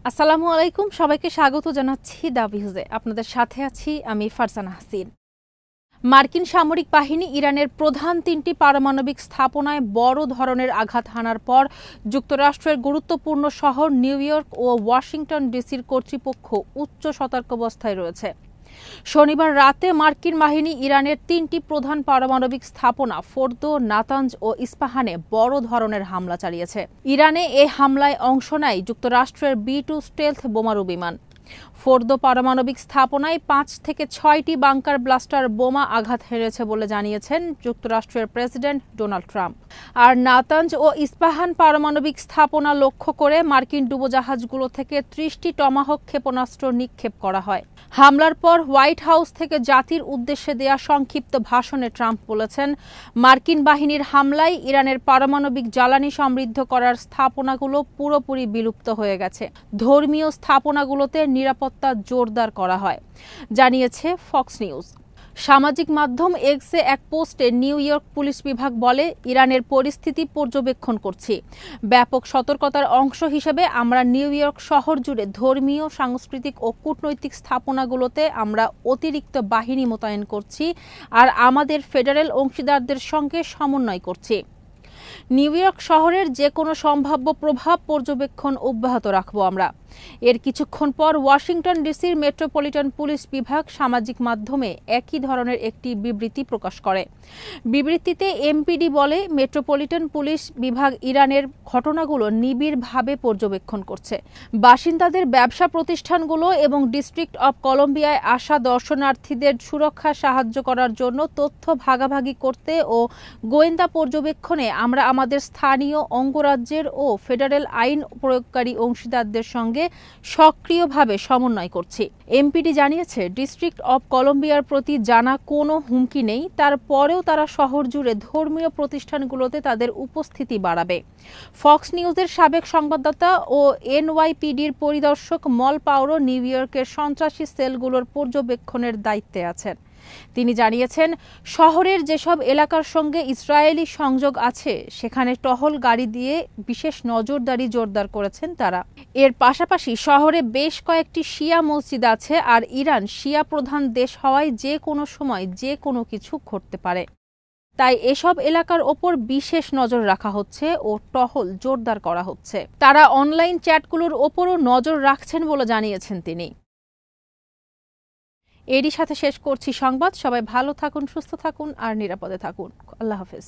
আসসালামু আলাইকুম, সবাইকে স্বাগত জানাচ্ছি দা ভিউজে। আপনাদের সাথে আছি আমি ফারজানা হাসিন। মার্কিন সামরিক বাহিনী ইরানের প্রধান তিনটি পারমাণবিক স্থাপনায় বড় ধরনের আঘাত হানার পর যুক্তরাষ্ট্রের গুরুত্বপূর্ণ শহর নিউ ইয়র্ক ও ওয়াশিংটন ডিসির কর্তৃপক্ষ উচ্চ সতর্কাবস্থায় রয়েছে। শনিবার রাতে মার্কিন বাহিনী ইরানের তিনটি প্রধান পারমাণবিক স্থাপনা ফোর্দো, নাতাঞ্জ ও ইস্পাহানে বড় ধরনের হামলা চালিয়েছে। ইরানে এ হামলায় অংশ নেয় যুক্তরাষ্ট্রের B-2 স্টেলথ বোমারু বিমান। ফোর্দো পারমাণবিক স্থাপনায় 5 থেকে 6টি বাংকার ব্লাস্টার বোমা আঘাত হেরেছে বলে জানিয়েছেন যুক্তরাষ্ট্রের প্রেসিডেন্ট ডোনাল্ড ট্রাম্প। আর নাতাঞ্জ ও ইস্পাহান পারমাণবিক স্থাপনা লক্ষ্য করে মার্কিন ডুবোজাহাজগুলো থেকে 30টি টমাহক ক্ষেপণাস্ত্র নিক্ষেপ করা হয়। হামলার পর হোয়াইট হাউস থেকে জাতির উদ্দেশ্যে দেয়া সংক্ষিপ্ত ভাষণে ট্রাম্প বলেছেন, মার্কিন বাহিনীর হামলায় ইরানের পারমাণবিক জ্বালানি সমৃদ্ধ করার স্থাপনাগুলো পুরোপুরি বিলুপ্ত হয়ে গেছে। ধর্মীয় স্থাপনাগুলোতে নিরাপত্তা জোরদার করা হয়, জানিয়েছে ফক্স নিউজ। সামাজিক মাধ্যম এক্সে এক পোস্টে নিউ ইয়র্ক পুলিশ বিভাগ বলে, ইরানের পরিস্থিতি পর্যবেক্ষণ করছি। ব্যাপক সতর্কতার অংশ হিসেবে আমরা নিউ ইয়র্ক শহর জুড়ে ধর্মীয়, সাংস্কৃতিক ও কূটনৈতিক স্থাপনাগুলোতে আমরা অতিরিক্ত বাহিনী মোতায়েন করছি আর আমাদের ফেডারেল অংশীদারদের সঙ্গে সমন্বয় করছি। নিউ ইয়র্ক শহরের যে কোনো সম্ভাব্য প্রভাব পর্যবেক্ষণ অব্যাহত রাখব আমরা। এর কিছুক্ষণ পর ওয়াশিংটন ডিসির মেট্রোপলিটন পুলিশ বিভাগ সামাজিক মাধ্যমে একই ধরনের একটি বিবৃতি প্রকাশ করে। বিবৃতিতে এমপিডি বলে, মেট্রোপলিটন পুলিশ বিভাগ ইরানের ঘটনাগুলো নিবিড়ভাবে পর্যবেক্ষণ করছে। বাসিন্দাদের, ব্যবসা প্রতিষ্ঠানগুলো এবং ডিস্ট্রিক্ট অব কলম্বিয়ায় আসা দর্শনার্থীদের সুরক্ষা সাহায্য করার জন্য তথ্য ভাগাভাগি করতে ও গোয়েন্দা পর্যবেক্ষণে আমরা আমাদের স্থানীয় অঙ্গরাজ্যের ও ফেডারেল আইন প্রয়োগকারী অংশীদারদের সঙ্গে সক্রিয়ভাবে সমন্বয় করছি। এমপিডি জানিয়েছে, ডিস্ট্রিক্ট অব কলম্বিয়ার প্রতি জানা কোনো হুমকি নেই, তারপরেও তারা শহর জুড়ে ধর্মীয় প্রতিষ্ঠানগুলোতে তাদের উপস্থিতি বাড়াবে। ফক্স নিউজের সাবেক সংবাদদাতা ও এনওয়াইপিডির পরিদর্শক মল পাওরো নিউ ইয়র্কের সন্ত্রাসী সেলগুলোর পর্যবেক্ষণের দায়িত্বে আছেন। তিনি জানিয়েছেন, শহরের যেসব এলাকার সঙ্গে ইসরায়েলি সংযোগ আছে সেখানে টহল গাড়ি দিয়ে বিশেষ নজরদারি জোরদার করেছেন তারা। এর পাশাপাশি শহরে বেশ কয়েকটি শিয়া মসজিদ আছে আর ইরান শিয়া প্রধান দেশ হওয়ায় যে কোনো সময় যে কোনো কিছু ঘটতে পারে। তাই এসব এলাকার ওপর বিশেষ নজর রাখা হচ্ছে ও টহল জোরদার করা হচ্ছে। তারা অনলাইন চ্যাটগুলোর ওপরও নজর রাখছেন বলে জানিয়েছেন তিনি। এরই সাথে শেষ করছি সংবাদ। সবাই ভালো থাকুন, সুস্থ থাকুন আর নিরাপদে থাকুন। আল্লাহ হাফেজ।